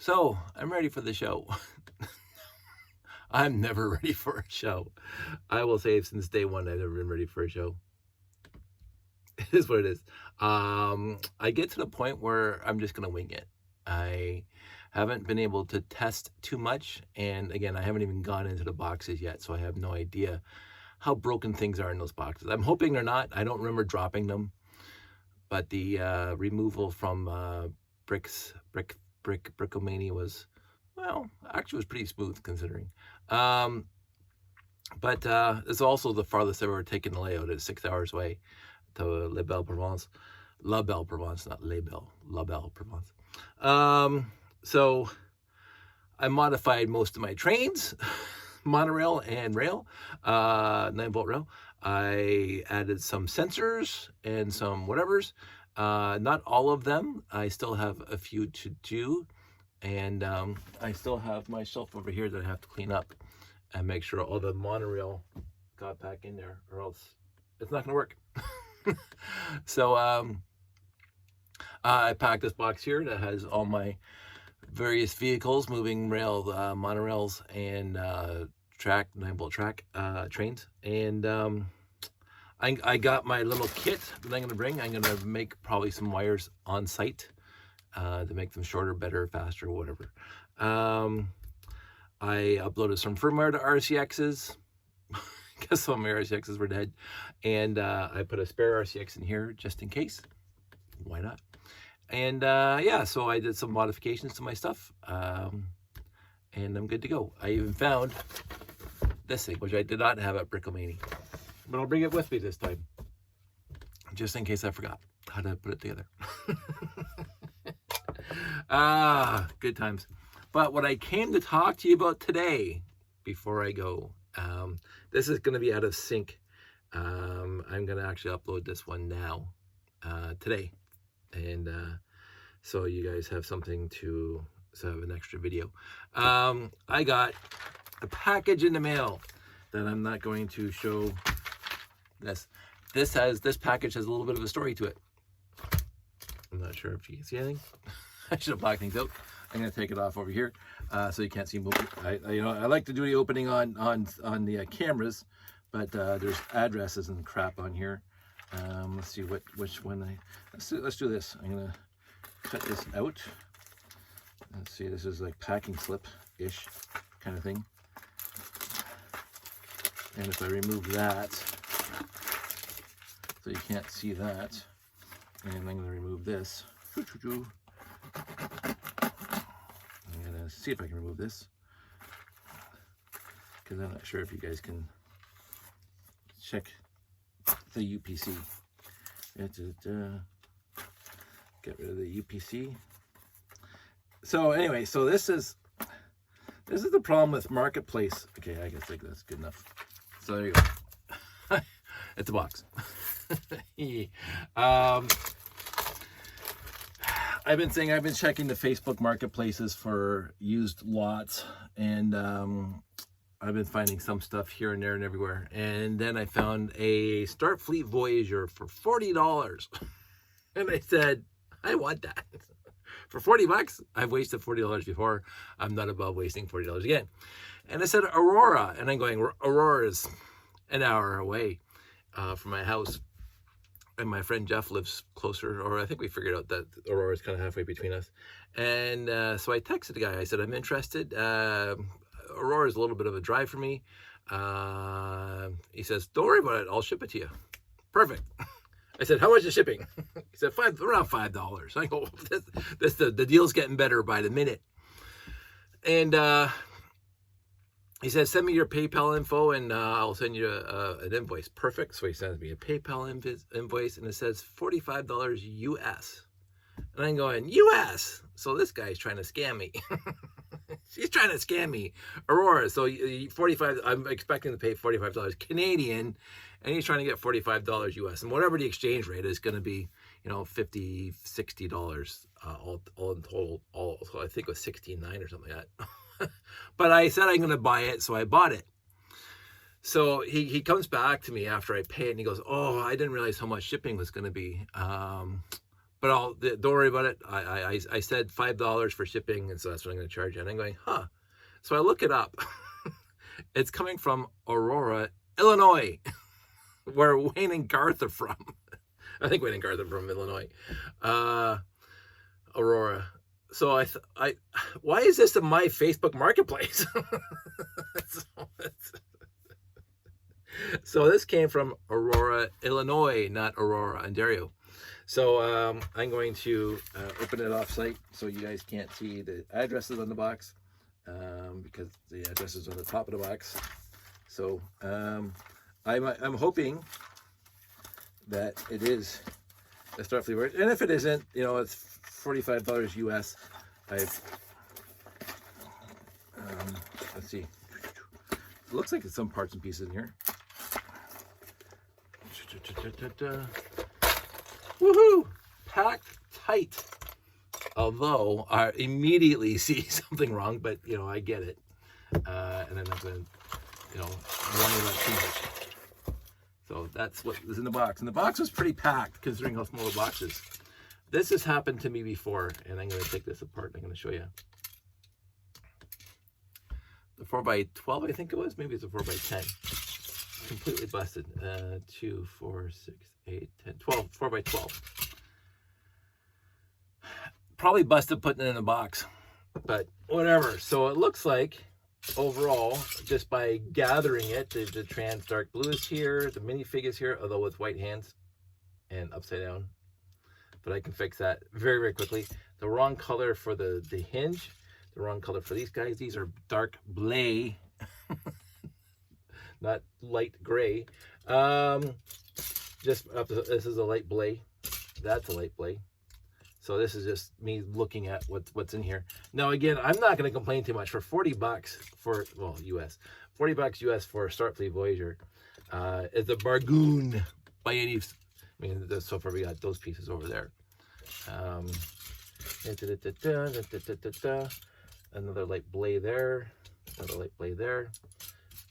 So, I'm ready for the show. I'm never ready for a show. I will say since day one, I've never been ready for a show. It is what it is. I get to the point where I'm just going to wing it. I haven't been able to test too much. And again, I haven't even gone into the boxes yet. So I have no idea how broken things are in those boxes. I'm hoping they're not. I don't remember dropping them. But the removal from Brickomania was, well, actually was pretty smooth considering. But it's also the farthest I've ever taken the layout. It's 6 hours away to La Belle Provence. La Belle Provence, not Les Belle. La Belle Provence. So I modified most of my trains, monorail and rail, 9-volt rail. I added some sensors and some whatevers. Not all of them. I still have a few to do. And I still have my shelf over here that I have to clean up and make sure all the monorail got back in there, or else it's not going to work. So I packed this box here that has all my various vehicles, moving rail, monorails, and 9-volt track trains. And I got my little kit that I'm going to bring. I'm going to make probably some wires on site to make them shorter, better, faster, whatever. I uploaded some firmware to RCXs because some of my RCXs were dead. And I put a spare RCX in here just in case. Why not? And yeah, so I did some modifications to my stuff. And I'm good to go. I even found this thing, which I did not have at Brickomania. But I'll bring it with me this time, just in case I forgot how to put it together. Good times. But what I came to talk to you about today, before I go, this is going to be out of sync. I'm going to actually upload this one now, today. And so you guys have something to have an extra video. I got a package in the mail that I'm not going to show. This package has a little bit of a story to it. I'm not sure if you can see anything. I should have blacked things out. I'm gonna take it off over here so you can't see movement. I like to do the opening on the cameras, but there's addresses and crap on here. Let's see which one let's do this. I'm gonna cut this out. Let's see, this is like packing slip-ish kind of thing. And if I remove that, so you can't see that, and I'm going to remove this. I'm going to see if I can remove this, because I'm not sure if you guys can check the UPC. Get rid of the UPC. So anyway, so this is the problem with Marketplace. Okay, I guess like that's good enough. So there you go. It's a box. I've been checking the Facebook marketplaces for used lots, and I've been finding some stuff here and there and everywhere. And then I found a Starfleet Voyager for $40. And I said, I want that. For $40, I've wasted $40 before. I'm not above wasting $40 again. And I said Aurora, and I'm going, Aurora is an hour away from my house. And my friend Jeff lives closer, or I think we figured out that Aurora is kind of halfway between us. And so I texted the guy. I said, I'm interested. Aurora is a little bit of a drive for me. He says, don't worry about it. I'll ship it to you. Perfect. I said, how much is shipping? He said, around $5. I go, the deal's getting better by the minute. And he said, send me your PayPal info and I'll send you an invoice. Perfect. So he sends me a PayPal invoice and it says $45 US. And I'm going, US? So this guy's trying to scam me. She's trying to scam me. Aurora. So 45, I'm expecting to pay $45 Canadian, and he's trying to get $45 US. And whatever the exchange rate is going to be, $50, $60 all in total. So I think it was $69 or something like that. But I said I'm going to buy it, so I bought it. So he comes back to me after I pay it, and he goes, oh, I didn't realize how much shipping was going to be. but don't worry about it. I said $5 for shipping, and so that's what I'm going to charge you. And I'm going, huh. So I look it up. It's coming from Aurora, Illinois, where Wayne and Garth are from. I think Wayne and Garth are from Illinois. Aurora. So why is this in my Facebook Marketplace? So this came from Aurora, Illinois, not Aurora, Ontario. So I'm going to open it off site so you guys can't see the addresses on the box, because the address is on the top of the box. So I'm hoping that it is a Starfleet Voyager, and if it isn't, you know, it's $45 US. Let's see. It looks like it's some parts and pieces in here. Woohoo! Packed tight. Although I immediately see something wrong, but you know, I get it. And I'm not going to, you know, worry about too much. So that's what was in the box. And the box was pretty packed considering how small the box is. This has happened to me before, and I'm going to take this apart and I'm going to show you. The 4x12, I think it was. Maybe it's a 4x10. Completely busted. 2, 4, 6, 8, 10, 12. 4x12. Probably busted putting it in a box, but whatever. So it looks like overall, just by gathering it, the trans dark blue is here, the minifig is here, although with white hands and upside down. But I can fix that very, very quickly. The wrong color for the hinge, the wrong color for these guys. These are dark blay, not light gray. This is a light blay. That's a light blay. So this is just me looking at what's in here. Now again, I'm not going to complain too much for $40 for, well, US, $40 US for Starfleet Voyager. It's a bargain by any. I mean, so far we got those pieces over there. Another light blay there. Another light blay there.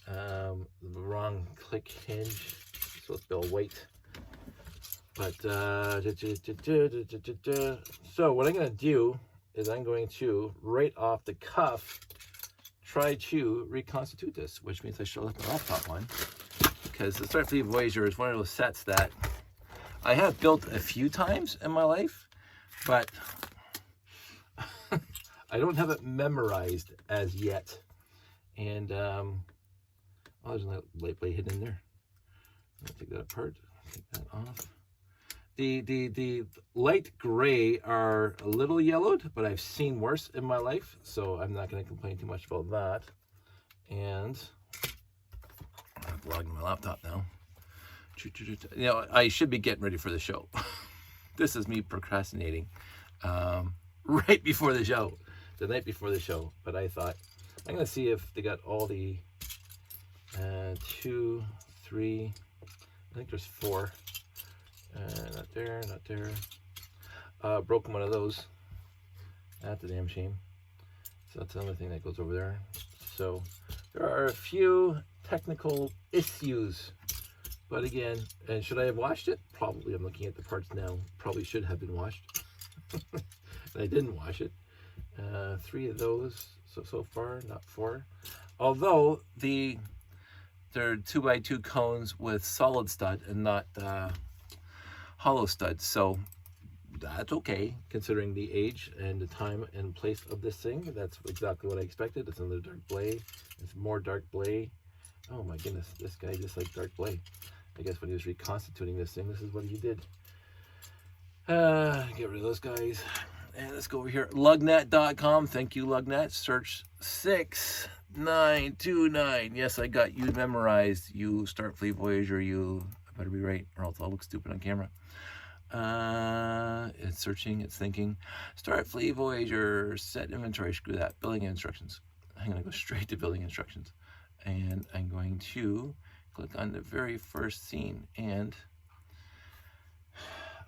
The wrong click hinge. So it's still white. But so what I'm going to do is I'm going to, right off the cuff, try to reconstitute this, which means I should let the laptop on, because the Starfleet Voyager is one of those sets that I have built a few times in my life, but I don't have it memorized as yet. And oh, there's a light blade hidden in there. I'll take that apart, take that off. The light gray are a little yellowed, but I've seen worse in my life, so I'm not going to complain too much about that. And I'm vlogging my laptop now. You know, I should be getting ready for the show. This is me procrastinating right before the show, the night before the show. But I thought, I'm going to see if they got all the 2, 3, I think there's 4. Not there, not there. Broken one of those. That's a damn shame. So that's another thing that goes over there. So there are a few technical issues. But again, and should I have washed it? Probably. I'm looking at the parts now. Probably should have been washed. And I didn't wash it. 3 of those so far, not 4. Although they're 2x2 cones with solid stud and not hollow studs, so that's okay considering the age and the time and place of this thing. That's exactly what I expected. It's another dark blade. It's more dark blade. Oh my goodness, this guy just like dark blade. I guess when he was reconstituting this thing, this is what he did. Get rid of those guys. And let's go over here. Lugnet.com. Thank you, Lugnet. Search 6929. Yes, I got you memorized. You Starfleet Voyager. You. I better be right, or else I'll look stupid on camera. It's searching. It's thinking. Starfleet Voyager. Set inventory. Screw that. Billing instructions. I'm going to go straight to billing instructions. And I'm going to click on the very first scene. And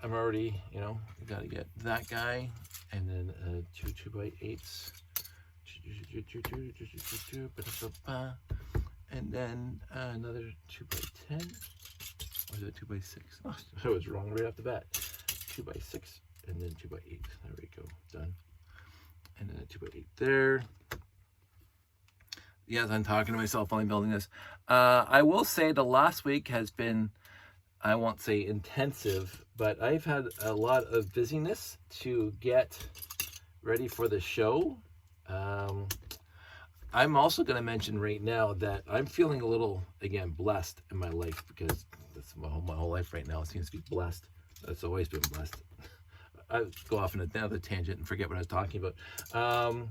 I'm already, you know, got to get that guy. And then 2 2x8s. And then another 2x10. Or is it 2x6? Oh, I was wrong right off the bat. 2x6. and then 2x8. There we go, done. And then a 2x8 there. Yes, I'm talking to myself while I'm building this. I will say the last week has been, I won't say intensive, but I've had a lot of busyness to get ready for the show. I'm also going to mention right now that I'm feeling a little, again, blessed in my life, because that's my whole life right now. It seems to be blessed. It's always been blessed. I go off on another tangent and forget what I was talking about. I'm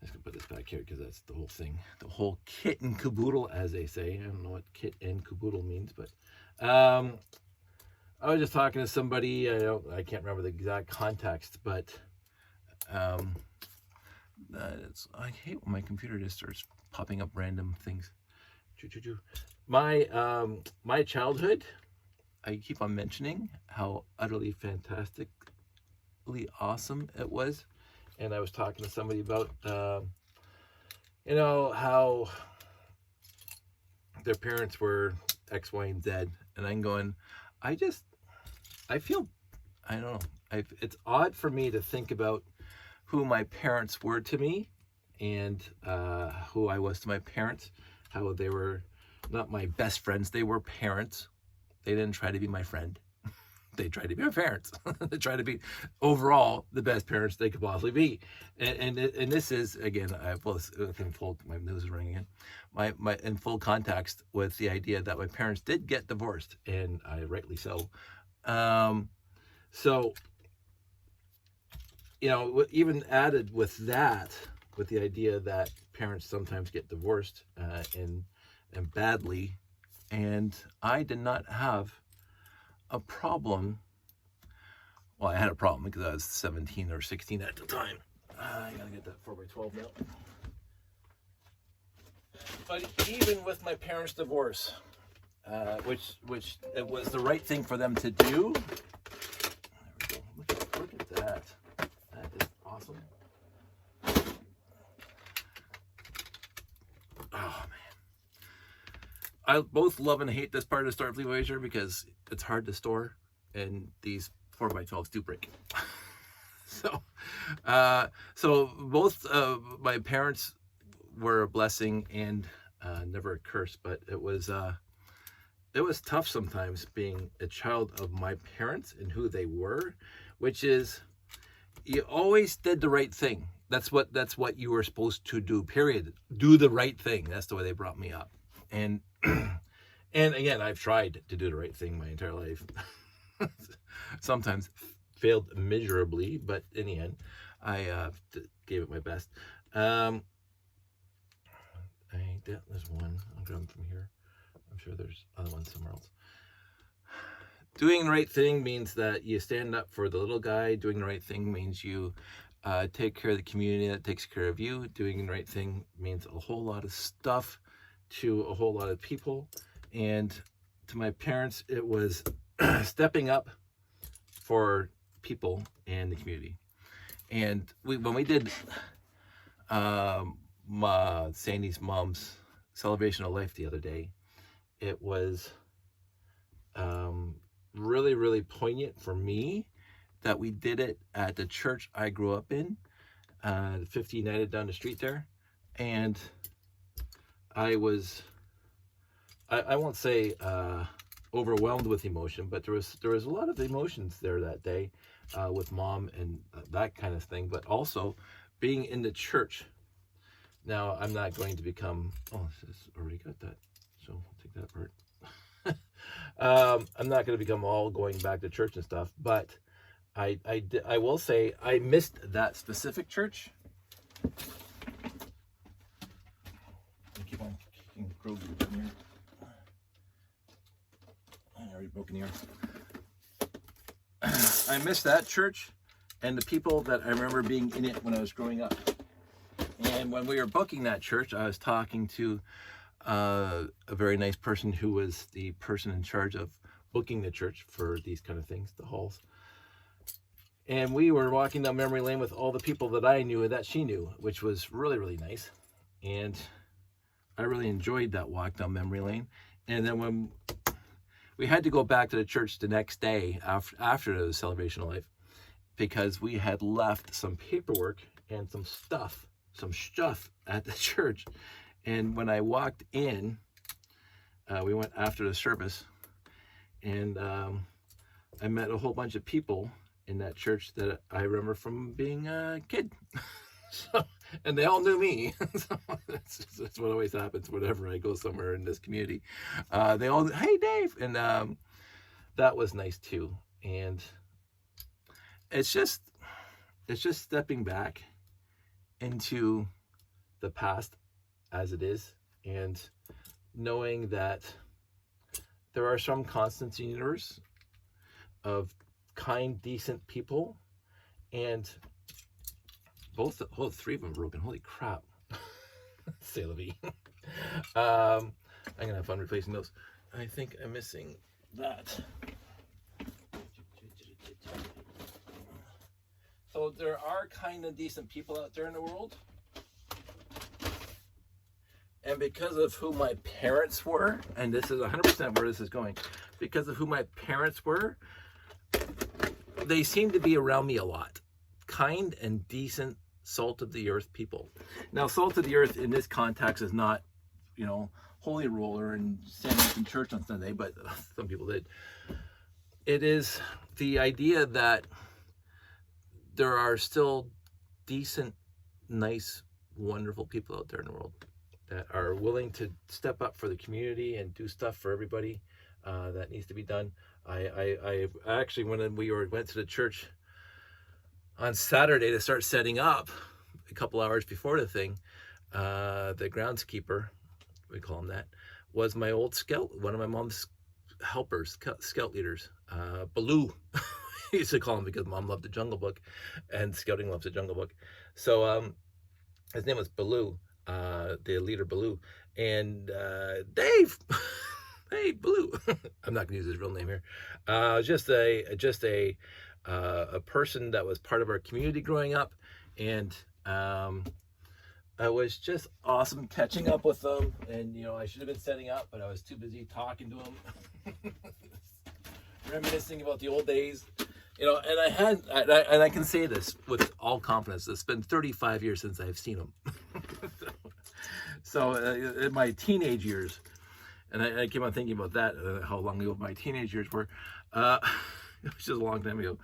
just going to put this back here because that's the whole thing. The whole kit and caboodle, as they say. I don't know what kit and caboodle means, but I was just talking to somebody. I can't remember the exact context, but I hate when my computer just starts popping up random things. My childhood, I keep on mentioning how utterly fantastically awesome it was, and I was talking to somebody about how their parents were X, Y, and Z, and I'm going, I feel, I don't know, it's odd for me to think about who my parents were to me, and who I was to my parents, how they were not my best friends, they were parents. They didn't try to be my friend. They tried to be my parents. They tried to be overall the best parents they could possibly be. And this is, again, my nose is running again. My in full context with the idea that my parents did get divorced, and rightly so. So, even added with that, with the idea that parents sometimes get divorced and badly, and I did not have a problem. Well, I had a problem because I was 17 or 16 at the time. I gotta get that 4x12 now. But even with my parents' divorce, which it was the right thing for them to do. There we go. Look at that. That is awesome. Oh man. I both love and hate this part of Starfleet Voyager because it's hard to store, and these 4x12s do break. So both my parents were a blessing and never a curse, but it was tough sometimes being a child of my parents and who they were, which is, you always did the right thing. That's what you were supposed to do, period. Do the right thing. That's the way they brought me up. And again, I've tried to do the right thing my entire life. Sometimes failed miserably, but in the end, I gave it my best. There's one. I'll grab them from here. I'm sure there's other ones somewhere else. Doing the right thing means that you stand up for the little guy. Doing the right thing means you take care of the community that takes care of you. Doing the right thing means a whole lot of stuff to a whole lot of people. And to my parents, it was stepping up for people and the community. And when we did Sandy's mom's celebration of life the other day, it was really, really poignant for me that we did it at the church I grew up in, 50 United down the street there. And I won't say overwhelmed with emotion, but there was a lot of emotions there that day with mom and that kind of thing, but also being in the church. Now, I'm not going to become, this already got that, so we'll take that part. I'm not going to become all going back to church and stuff, but I will say I missed that specific church. Keep on kicking probes in here. I already broken here. I missed that church and the people that I remember being in it when I was growing up. And when we were booking that church, I was talking to a very nice person who was the person in charge of booking the church for these kind of things, the halls. And we were walking down memory lane with all the people that I knew and that she knew, which was really, really nice. And I really enjoyed that walk down memory lane. And then when we had to go back to the church the next day after the celebration of life, because we had left some paperwork and some stuff at the church. And when I walked in, we went after the service, and I met a whole bunch of people in that church that I remember from being a kid. So, and they all knew me. So that's what always happens whenever I go somewhere in this community. They all, hey Dave, and that was nice too. And it's just stepping back into the past as it is, and knowing that there are some constants in the universe of kind, decent people, and three of them broken. Holy crap. C'est la vie. I'm gonna have fun replacing those. I think I'm missing that. So there are kind of decent people out there in the world. And because of who my parents were, and this is 100% where this is going, because of who my parents were, they seem to be around me a lot. Kind and decent, salt of the earth people. Now, salt of the earth in this context is not, holy roller and standing up in church on Sunday, but some people did. It is the idea that there are still decent, nice, wonderful people out there in the world that are willing to step up for the community and do stuff for everybody that needs to be done. I actually, when we went to the church on Saturday to start setting up, a couple hours before the thing, the groundskeeper, we call him that, was my old scout, one of my mom's helpers, scout leaders, Baloo. I used to call him because Mom loved the Jungle Book, and scouting loves the Jungle Book. So his name was Baloo, the leader Baloo, and Dave. Hey, Baloo. I'm not gonna use his real name here. Just a person that was part of our community growing up, and I was just awesome catching up with them. And I should have been setting up, but I was too busy talking to them, reminiscing about the old days. And I can say this with all confidence. It's been 35 years since I've seen them. So in my teenage years, and I keep on thinking about that, how long ago my teenage years were. It was just a long time ago.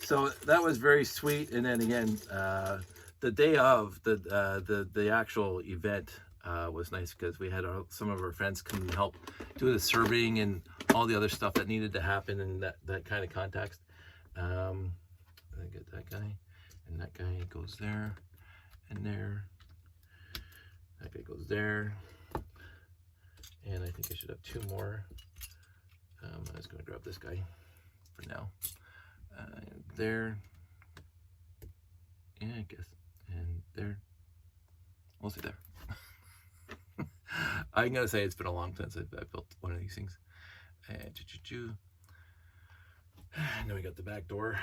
So that was very sweet. And then again, the day of the actual event was nice because we had some of our friends come and help do the serving and all the other stuff that needed to happen in that kind of context. I get that guy, and that guy goes there, and there. That guy goes there, and I think I should have two more. I was going to grab this guy for now. There, yeah, I guess, and there. We'll see there. I'm gonna say it's been a long time since I've built one of these things. And then we got the back door.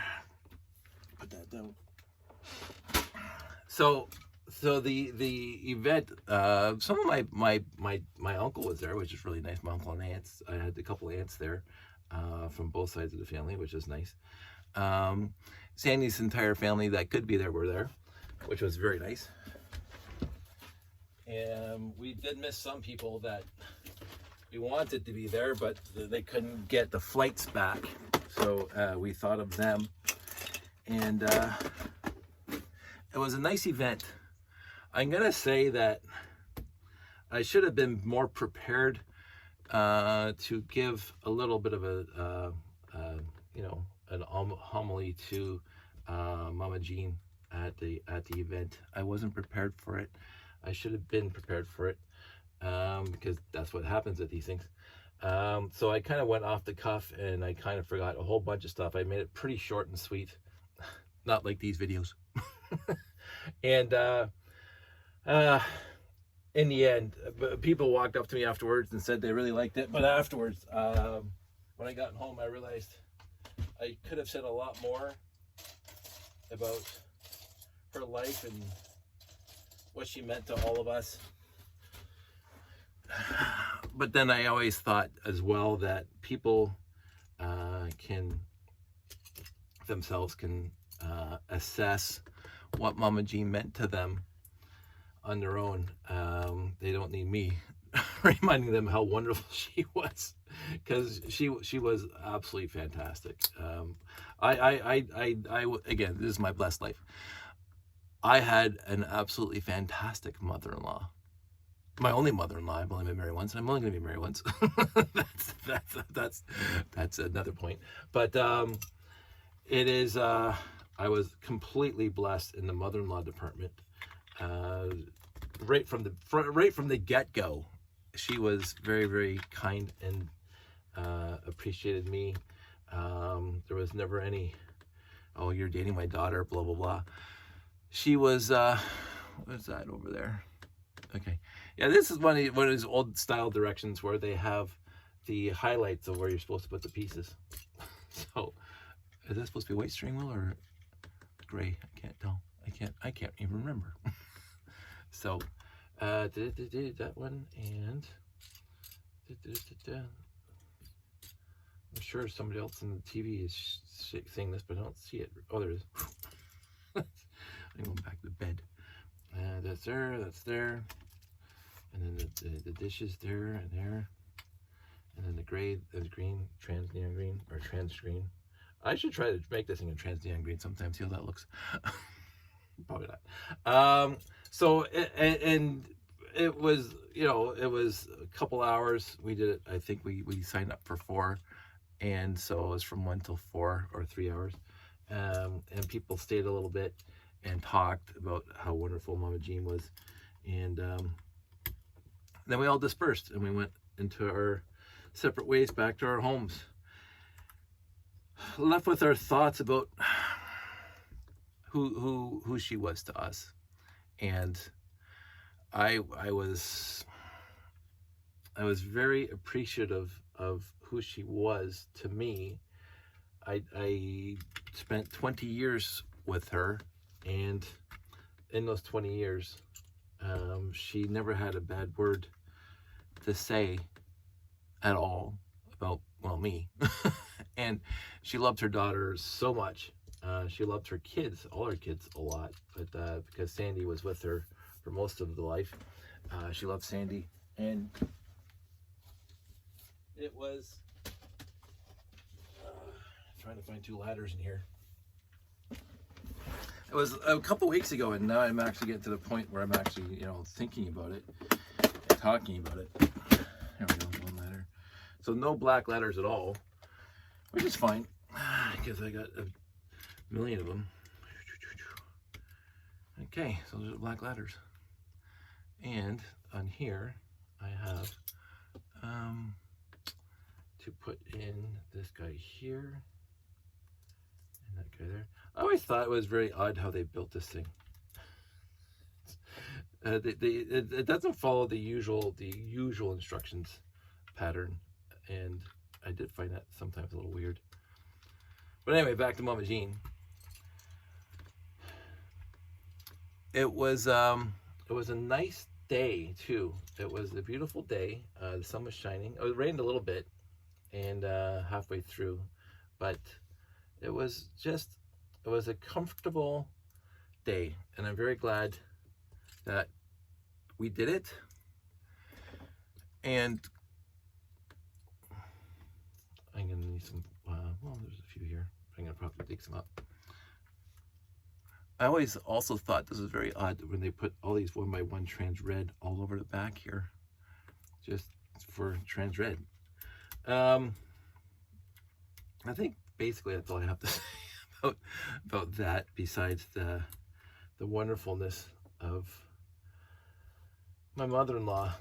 Put that down. So the event, some of my uncle was there, which is really nice. My uncle and aunts. I had a couple of aunts there from both sides of the family, which is nice. Sandy's entire family that could be there were there, which was very nice. And we did miss some people that we wanted to be there, but they couldn't get the flights back. So we thought of them. And it was a nice event. I'm going to say that I should have been more prepared to give a little bit of an homily to Mama Jean at the event. I wasn't prepared for it. I should have been prepared for it because that's what happens at these things. So I kind of went off the cuff and I kind of forgot a whole bunch of stuff. I made it pretty short and sweet, not like these videos. And in the end, people walked up to me afterwards and said they really liked it. But afterwards, when I got home, I realized I could have said a lot more about her life and what she meant to all of us. But then I always thought as well that people can themselves can assess what Mama Jean meant to them on their own. They don't need me reminding them how wonderful she was, because she was absolutely fantastic. Again, this is my blessed life. I had an absolutely fantastic mother-in-law. My only mother-in-law. I've only been married once, and I'm only going to be married once. that's another point. But it is. I was completely blessed in the mother-in-law department. Right from the get-go, she was very, very kind and appreciated me. There was never any, oh, you're dating my daughter, blah blah blah. She was what is that over there? Okay, yeah, this is one of those old style directions where they have the highlights of where you're supposed to put the pieces. So is that supposed to be white steering wheel or gray? I can't tell. I can't even remember. So that one, and I'm sure somebody else in the TV is saying this, but I don't see it. Oh, there it is. I'm going back to bed. That's there, and then the dishes there and there, and then the green, trans neon green, or trans green. I should try to make this thing in trans neon green sometime, see how that looks. Probably not. So it was, it was a couple hours. We did it. I think we signed up for 4, and so it was from 1 till 4, or 3 hours. And people stayed a little bit and talked about how wonderful Mama Jean was, and then we all dispersed and we went into our separate ways back to our homes, left with our thoughts about who she was to us. And I was very appreciative of who she was to me. I spent 20 years with her, and in those 20 years, she never had a bad word to say at all about, well, me. And she loved her daughters so much. She loved her kids, all her kids, a lot. But because Sandy was with her for most of the life, she loved Sandy. And it was trying to find 2 ladders in here. It was a couple weeks ago, and now I'm actually getting to the point where I'm actually, thinking about it and talking about it. There we go, 1 ladder. So no black ladders at all, which is fine, because I got a million of them. Okay, so those are black ladders. And on here, I have to put in this guy here and that guy there. I always thought it was very odd how they built this thing. It doesn't follow the usual instructions pattern, and I did find that sometimes a little weird. But anyway, back to Mama Jean. It was a nice day too. It was a beautiful day. The sun was shining. It rained a little bit, and halfway through, but it was a comfortable day, and I'm very glad that we did it. And I'm gonna need some, well, there's a few here. I'm gonna probably dig some up. I always also thought this was very odd when they put all these 1x1 trans red all over the back here, just for trans red. I think basically that's all I have to say about that, besides the wonderfulness of my mother-in-law.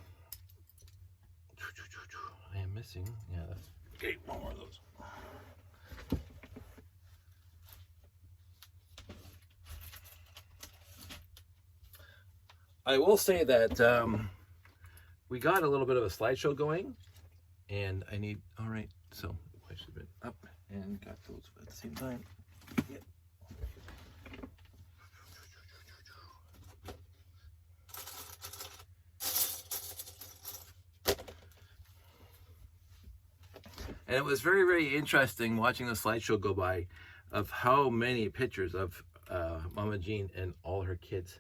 I am missing, yeah, that's okay, 1 more of those. I will say that we got a little bit of a slideshow going, and I need, all right, so I should have been up and got those at the same time. Yep. And it was very, very interesting watching the slideshow go by. of how many pictures of Mama Jean and all her kids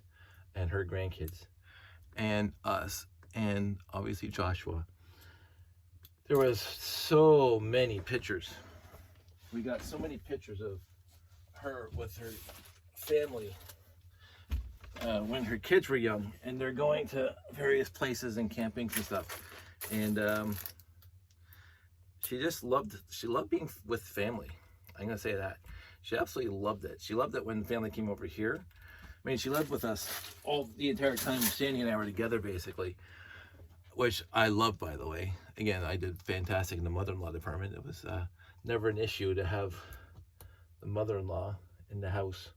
and her grandkids and us and obviously Joshua. There was so many pictures. We got so many pictures of her with her family when her kids were young, and they're going to various places and campings and stuff. And she loved being with family. I'm gonna say that. She absolutely loved it. She loved it when family came over here. I mean, she lived with us all the entire time Sandy and I were together, basically, which I love, by the way. Again, I did fantastic in the mother-in-law department. It was never an issue to have the mother-in-law in the house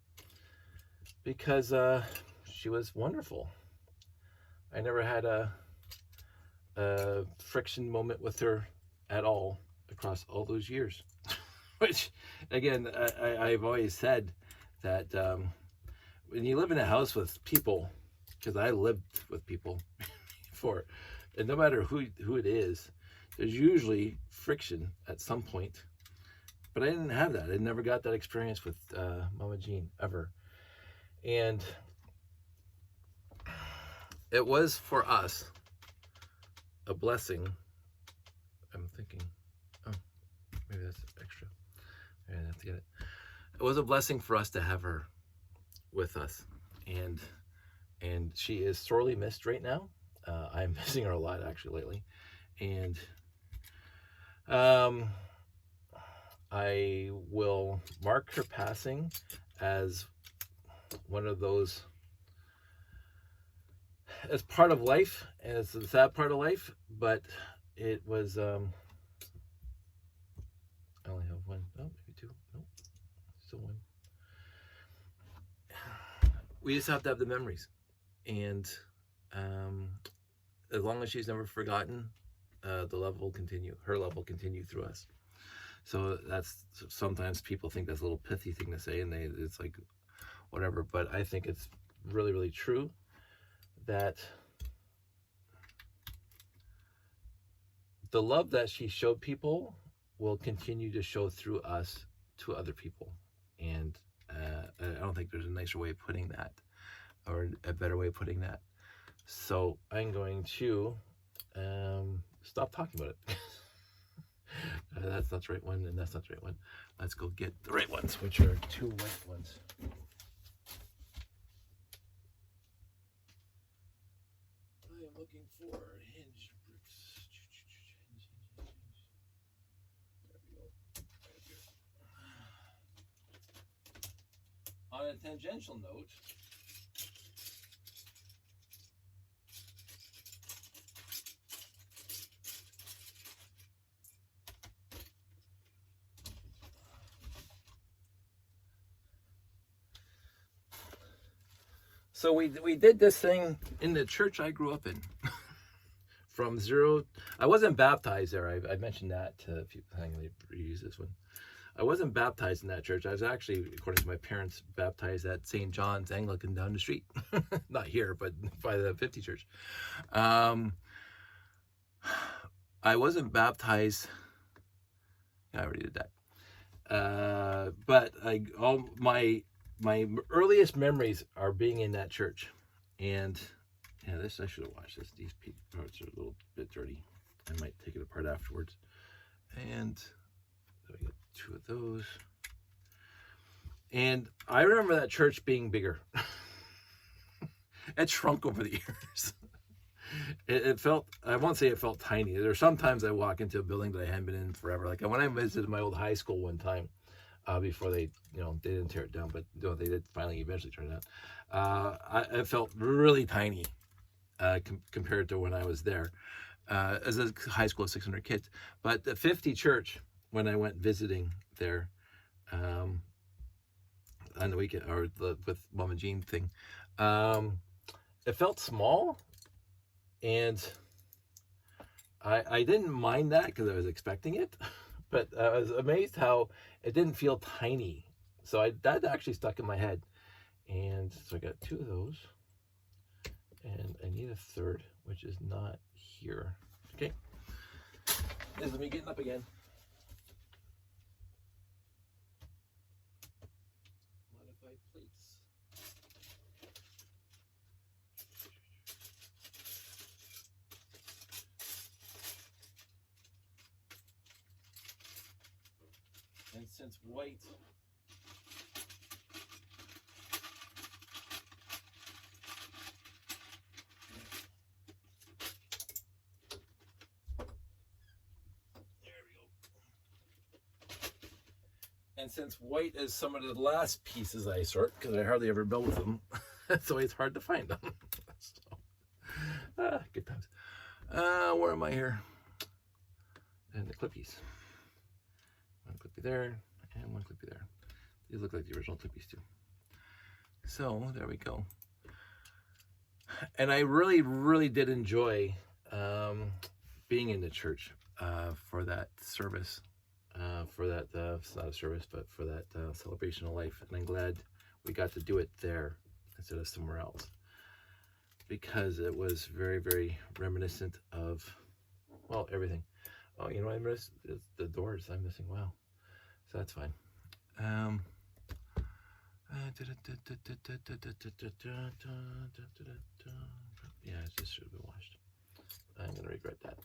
because she was wonderful. I never had a friction moment with her at all across all those years. Which, again, I've always said that when you live in a house with people, because I lived with people before, and no matter who it is, there's usually friction at some point. But I didn't have that. I never got that experience with Mama Jean, ever. And it was, for us, a blessing. I'm thinking, oh, maybe that's extra. I have to get it. It was a blessing for us to have her with us. And she is sorely missed right now. I'm missing her a lot, actually, lately. And I will mark her passing as one of those, as part of life, and it's a sad part of life, but it was, I only have one, oh, maybe two, no, still one. We just have to have the memories, and as long as she's never forgotten, the love will continue, her love will continue through us. So that's, sometimes people think that's a little pithy thing to say, and it's like, whatever, but I think it's really, really true that the love that she showed people will continue to show through us to other people. And I don't think there's a nicer way of putting that, or a better way of putting that. So I'm going to stop talking about it. That's not the right one, and that's not the right one. Let's go get the right ones, which are two white ones. I am looking for hinge bricks. There we go. On a tangential note, so we did this thing in the church I grew up in. From zero, I wasn't baptized there. I mentioned that to people. I'm going to reuse this one. I wasn't baptized in that church. I was actually, according to my parents, baptized at St. John's Anglican down the street. Not here, but by the 50 church. I wasn't baptized. I already did that. But all my earliest memories are being in that church. And yeah, this, I should have watched this. These parts are a little bit dirty. I might take it apart afterwards. And so we get two of those. And I remember that church being bigger. It shrunk over the years. It felt, I won't say it felt tiny. There are sometimes I walk into a building that I hadn't been in forever. Like when I visited my old high school one time, before they, they didn't tear it down, but they did finally eventually turn it down. I felt really tiny compared to when I was there. As a high school of 600 kids. But the 50 church, when I went visiting there on the weekend, or with Mama Jean thing, it felt small. And I didn't mind that because I was expecting it, but I was amazed how it didn't feel tiny. So that actually stuck in my head. And so I got two of those, and I need a third, which is not here. Okay, this is me getting up again. since white is some of the last pieces I sort, because I hardly ever build with them, so it's hard to find them. So, good times. Where am I here? And the clippies. One clippy there, and one clippy there. These look like the original clippies too. So there we go. And I really, really did enjoy being in the church for that service. For that, it's not a service, but for that celebration of life. And I'm glad we got to do it there instead of somewhere else, because it was very, very reminiscent of, well, everything. Oh, you know what I missed? The doors I'm missing. Wow. So that's fine. Yeah, it just should have been washed. I'm going to regret that.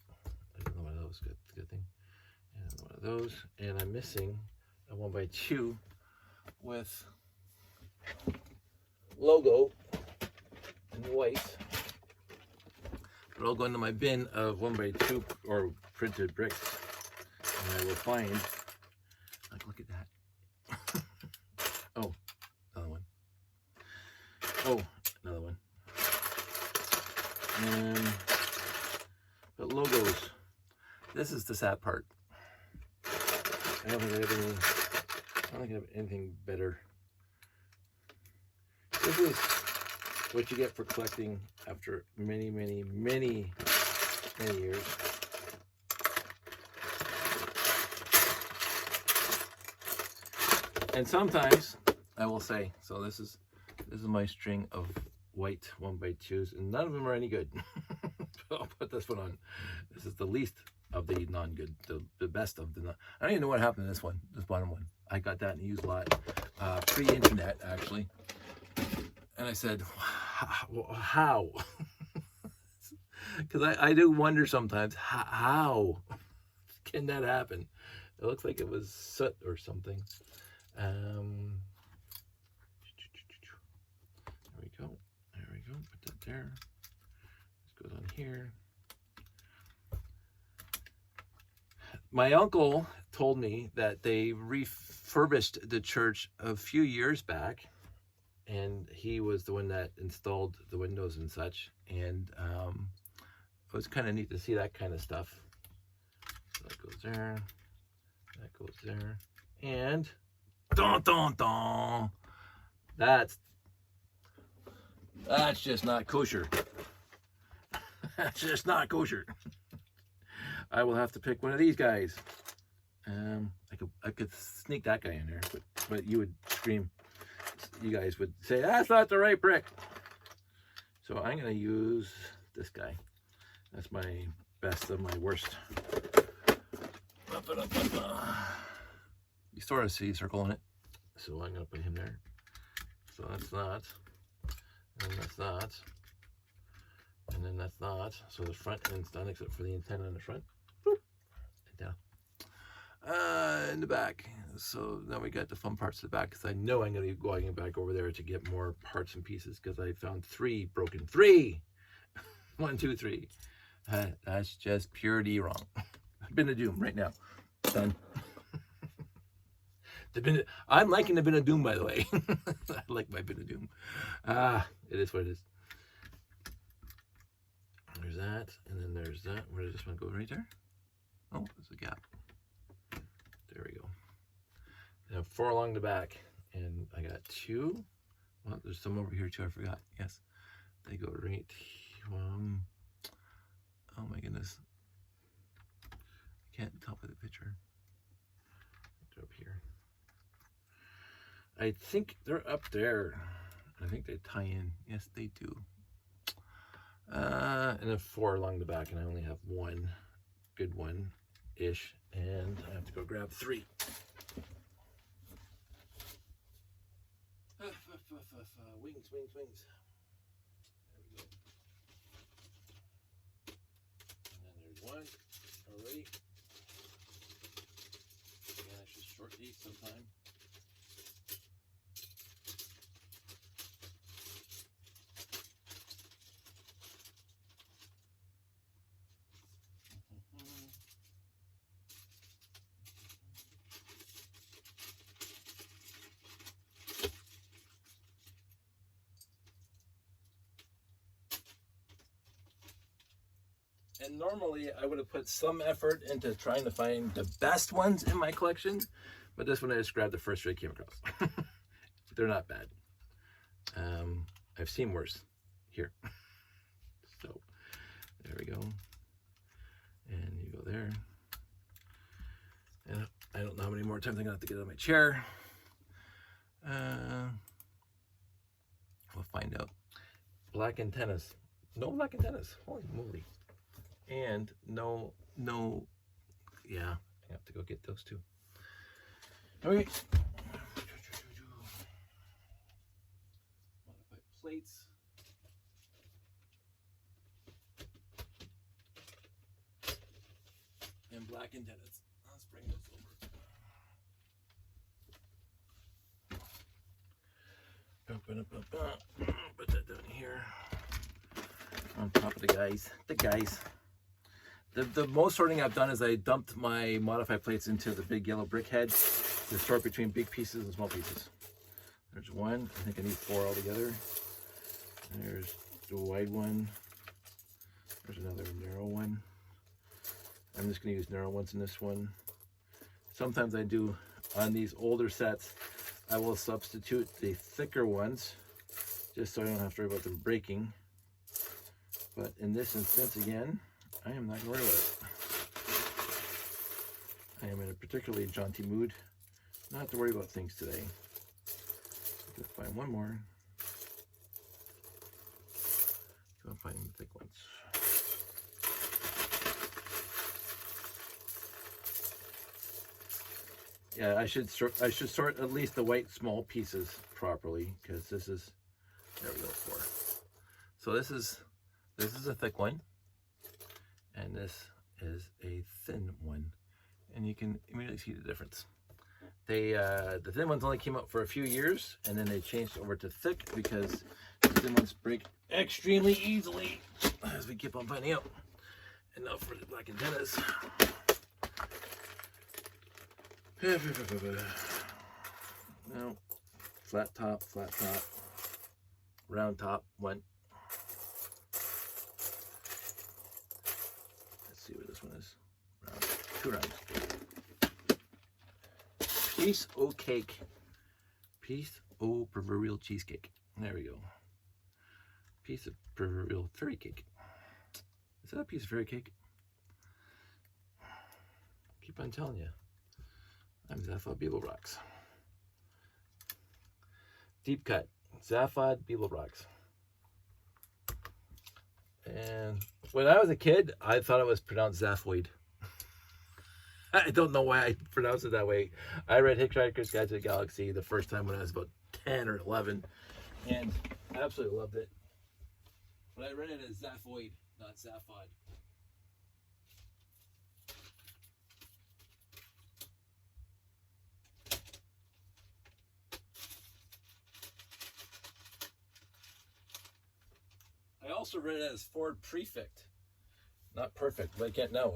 Another one of those. Good thing. And one of those, and I'm missing a 1x2 with logo in white. But I'll go into my bin of 1x2 or printed bricks, and I will find. Like, look at that. Oh, another one. Oh, another one. But logos. This is the sad part. I don't think I have anything better. This is what you get for collecting after many, many, many, many years. And sometimes I will say, so this is my string of white 1x2s, and none of them are any good. So I'll put this one on. This is the least of the non-good, the best of the non. I don't even know what happened to this one, this bottom one. I got that and used a lot pre-internet actually, and I said, how? Because I do wonder sometimes, how can that happen? It looks like it was soot or something. There we go. Put that there. This goes on here. My uncle told me that they refurbished the church a few years back, and he was the one that installed the windows and such, and it was kind of neat to see that kind of stuff. So that goes there, that goes there, and dun dun dun, that's just not kosher. That's just not kosher. I will have to pick one of these guys. I could sneak that guy in there, but you would scream. You guys would say, that's not the right brick. So I'm going to use this guy. That's my best of my worst. You sort of see a circle on it. So I'm going to put him there. So that's not. And that's not. And then that's not. So the front end's done except for the antenna on the front. Boop. And down. In the back. So now we got the fun parts of the back, because I know I'm going to be going back over there to get more parts and pieces, because I found 3 broken. 3! 1, 2, 3. That's just purity wrong. Bin of Doom right now. Done. I'm liking the Bin of Doom, by the way. I like my Bin of Doom. It is what it is. There's that, and then there's that. Where does this one go? Right there? Oh, there's a gap. There we go. And I have 4 along the back, and I got 2. Well, there's some over here too. I forgot. Yes, they go right. Oh my goodness, I can't tell by the picture. They're up here. I think they're up there. I think they tie in. Yes, they do. And then 4 along the back, and I only have 1 good one-ish, and I have to go grab 3. Wings. There we go. And then there's 1 already. And I should short these sometime. And normally I would have put some effort into trying to find the best ones in my collection, but this one I just grabbed the first I came across. They're not bad. I've seen worse here. So there we go. And you go there. And I don't know how many more times I'm gonna have to get out of my chair. We'll find out. Black antennas. No black antennas. Holy moly. And no, yeah, I have to go get those too. Okay. Modified plates. And black antennas. Let's bring those over. Put that down here. On top of the guys. The most sorting I've done is I dumped my modified plates into the big yellow brick head to sort between big pieces and small pieces. There's one. I think I need 4 altogether. There's the wide one. There's another narrow one. I'm just going to use narrow ones in this one. Sometimes I do, on these older sets, I will substitute the thicker ones just so I don't have to worry about them breaking. But in this instance, again, I am not going to worry about it. I am in a particularly jaunty mood. Not to worry about things today. Let's find one more. Go find the thick ones. Yeah, I should sort at least the white small pieces properly, because this is, there we go, 4. So this is a thick one. And this is a thin one, and you can immediately see the difference. The thin ones only came out for a few years, and then they changed over to thick because the thin ones break extremely easily, as we keep on finding out. And now for the black antennas. No, flat top, round top, one. See what this one is. Round, 2 rounds. Piece o' cake. Piece o' proverbial cheesecake. There we go. Piece of proverbial fairy cake. Is that a piece of fairy cake? Keep on telling you. I'm Zaphod Beeblebrox. Deep cut. Zaphod Beeblebrox. And when I was a kid, I thought it was pronounced Zaphoid. I don't know why I pronounced it that way. I read Hitchhiker's Guide to the Galaxy the first time when I was about 10 or 11, and I absolutely loved it. But I read it as Zaphoid, not Zaphod. I also read it as Ford Prefect, not perfect, but I can't know.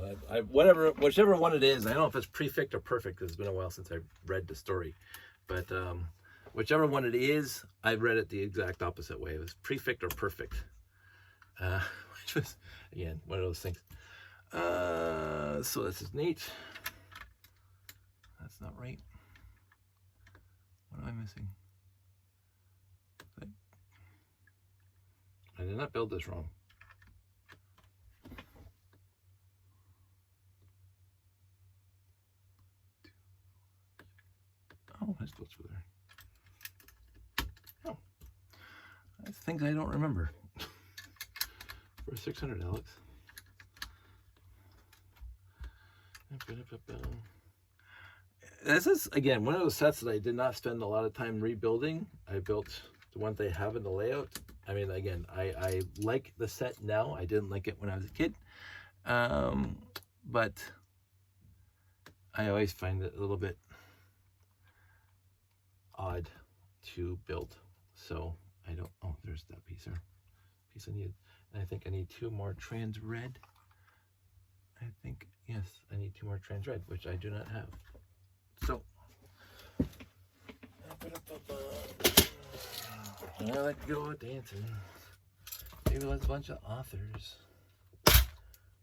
Whichever one it is, I don't know if it's prefect or perfect because it's been a while since I read the story. But whichever one it is, I read it the exact opposite way. It was prefect or perfect, which was, again, one of those things. So this is neat. That's not right. What am I missing? I did not build this wrong. Oh, that's what's over there. Oh, that's things I don't remember. For 600, Alex. This is, again, one of those sets that I did not spend a lot of time rebuilding. I built the ones they have in the layout. I mean, again, I like the set now. I didn't like it when I was a kid. But I always find it a little bit odd to build. So I don't, oh, there's that piece there. Piece I need. And I think I need 2 more trans red. I think, yes, I need 2 more trans red, which I do not have. So, I like to go dancing. Maybe there's a bunch of authors.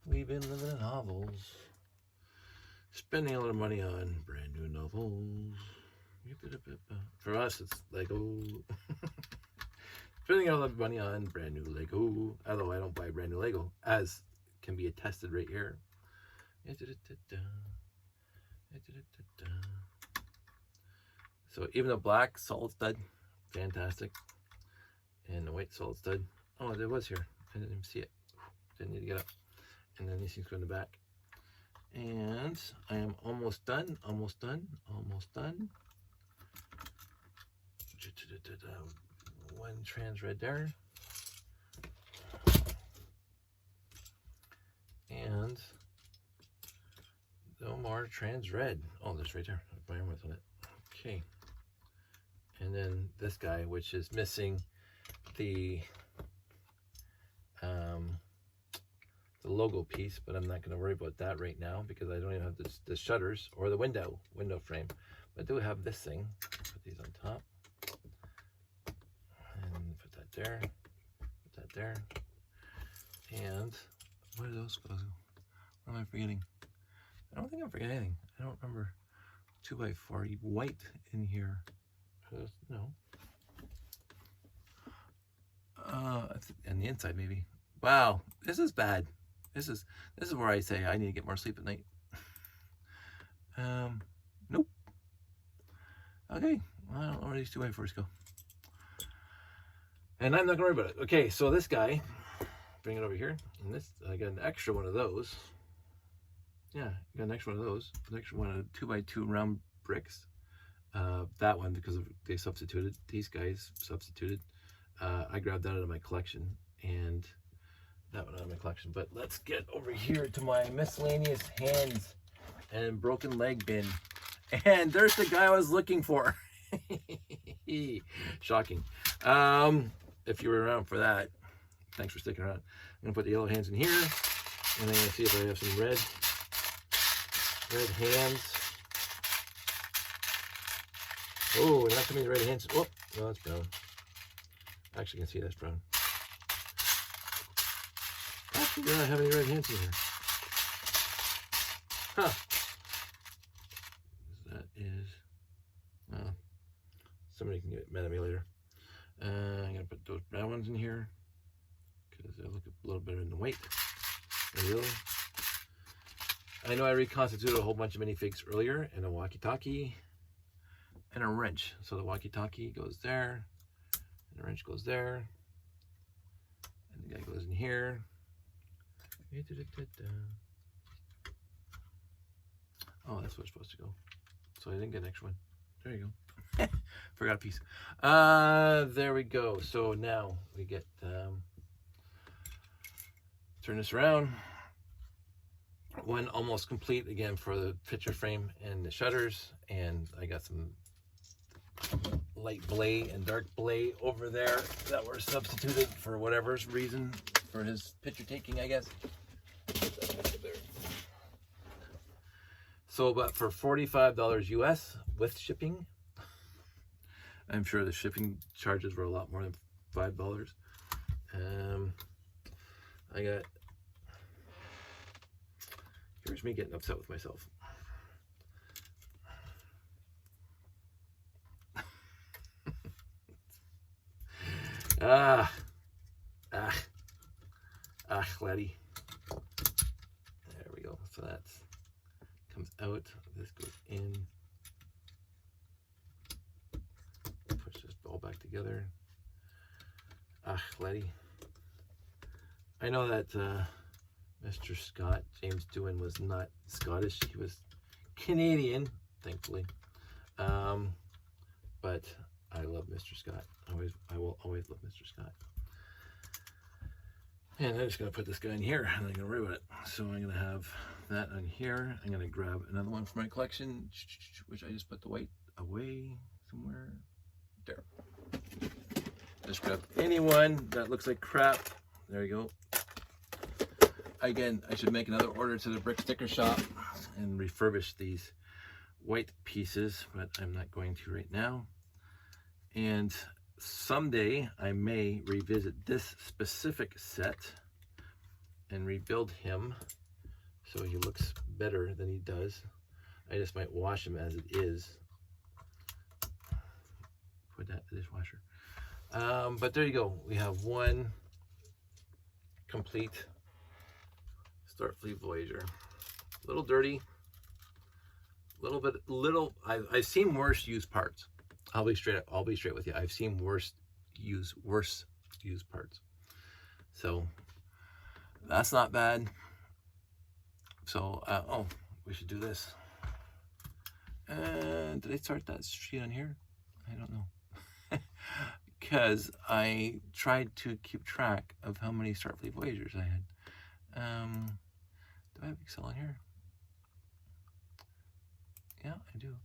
We've been living in novels. Spending a lot of money on brand new novels. For us, it's Lego. Spending a lot of money on brand new Lego. Although I don't buy brand new Lego, as can be attested right here. So even the black solid stud, fantastic. And the white solid stud, oh, there was here. I didn't even see it. Didn't need to get up. And then these things go in the back. And I am almost done, almost done, almost done. 1 trans red there. And no more trans red. Oh, there's right there. My arm was on it. Okay. And then this guy, which is missing the logo piece, but I'm not going to worry about that right now because I don't even have the shutters or the window frame. But I do have this thing. Put these on top. And put that there. Put that there. And where do those go? What am I forgetting? I don't think I'm forgetting anything. I don't remember 2x4 white in here. No. And the inside maybe. Wow, this is bad. This is where I say I need to get more sleep at night. Nope. Okay, well, I don't know where these 2x4s go. And I'm not gonna worry about it. Okay, so this guy, bring it over here. And this, I got an extra one of those. Yeah, I got an extra one of those. An extra one of 2x2 round bricks. That one because they substituted. These guys substituted. I grabbed that out of my collection, and that one out of my collection. But let's get over here to my miscellaneous hands and broken leg bin. And there's the guy I was looking for. Shocking. If you were around for that, thanks for sticking around. I'm gonna put the yellow hands in here, and I'm gonna see if I have some red hands. Oh, not too many red hands. Oh, no, that's brown. Actually, you can see that's brown. Actually, do not have any red hands in here. Huh. That is, somebody can get mad at me later. I'm gonna put those brown ones in here because they look a little better in the white. Really. I know I reconstituted a whole bunch of minifigs earlier in a walkie-talkie and a wrench. So the walkie-talkie goes there, and the wrench goes there, and the guy goes in here. Oh, that's where it's supposed to go. So I didn't get an extra one. There you go. Forgot a piece. There we go. So now we get, turn this around. One almost complete again for the picture frame and the shutters. And I got some light blay and dark blay over there that were substituted for whatever reason for his picture taking, I guess. So, but for $45 US with shipping, I'm sure the shipping charges were a lot more than $5. I got, here's me getting upset with myself. Laddie. There we go. So that's comes out. This goes in. Push this all back together. Laddie. I know that Mr. Scott, James Doohan, was not Scottish. He was Canadian, thankfully. But I love Mr. Scott. I will always love Mr. Scott. And I'm just going to put this guy in here, and I'm going to worry about it. So I'm going to have that on here. I'm going to grab another one from my collection, which I just put the white away. somewhere. There. Just grab anyone that looks like crap. There you go. Again, I should make another order to the brick sticker shop and refurbish these white pieces, but I'm not going to right now. And someday I may revisit this specific set and rebuild him so he looks better than he does. I just might wash him as it is. Put that in the dishwasher. But there you go. We have one complete Starfleet Voyager. A little dirty. I've seen worse used parts. I'll be straight with you. I've seen worse used parts. So that's not bad. So oh, we should do this. Did I start that sheet on here? I don't know. Because I tried to keep track of how many Starfleet Voyagers I had. Do I have Excel on here? Yeah, I do.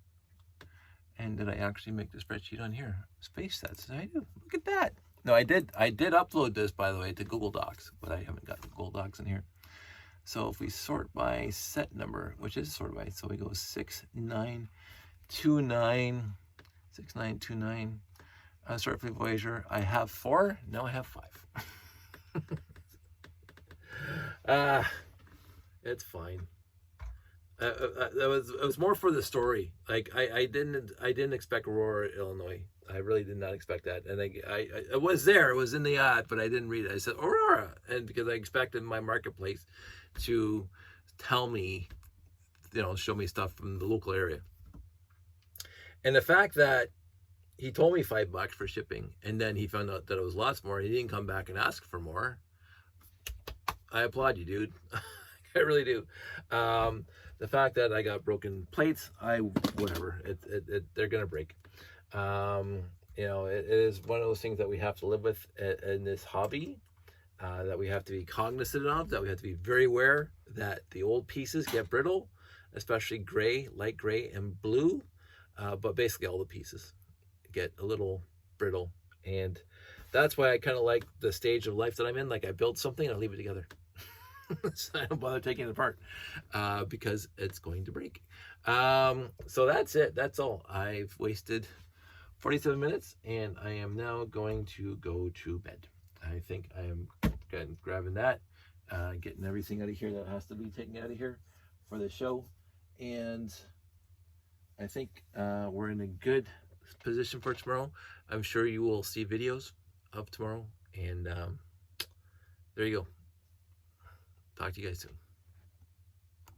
And did I actually make the spreadsheet on here? Space sets, I do. Look at that. No, I did upload this, by the way, to Google Docs, but I haven't got the Google Docs in here. So if we sort by set number, which is sorted by, so we go 6929, 6929. Starfleet Voyager. I have 4. Now I have 5. It's fine. It was more for the story. Like I didn't expect Aurora, Illinois. I really did not expect that. And it was there. It was in the ad, but I didn't read it. I said Aurora, and because I expected my marketplace to tell me, show me stuff from the local area. And the fact that he told me $5 for shipping, and then he found out that it was lots more. He didn't come back and ask for more. I applaud you, dude. I really do. The fact that I got broken plates, whatever. They're gonna break. It is one of those things that we have to live with in this hobby. That we have to be cognizant of. That we have to be very aware that the old pieces get brittle, especially gray, light gray, and blue. But basically all the pieces get a little brittle, and that's why I kind of like the stage of life that I'm in. Like I build something and I leave it together. So I don't bother taking it apart because it's going to break. So that's it. That's all. I've wasted 47 minutes and I am now going to go to bed. I think I am grabbing that, getting everything out of here that has to be taken out of here for the show. And I think we're in a good position for tomorrow. I'm sure you will see videos of tomorrow, and there you go. Talk to you guys soon.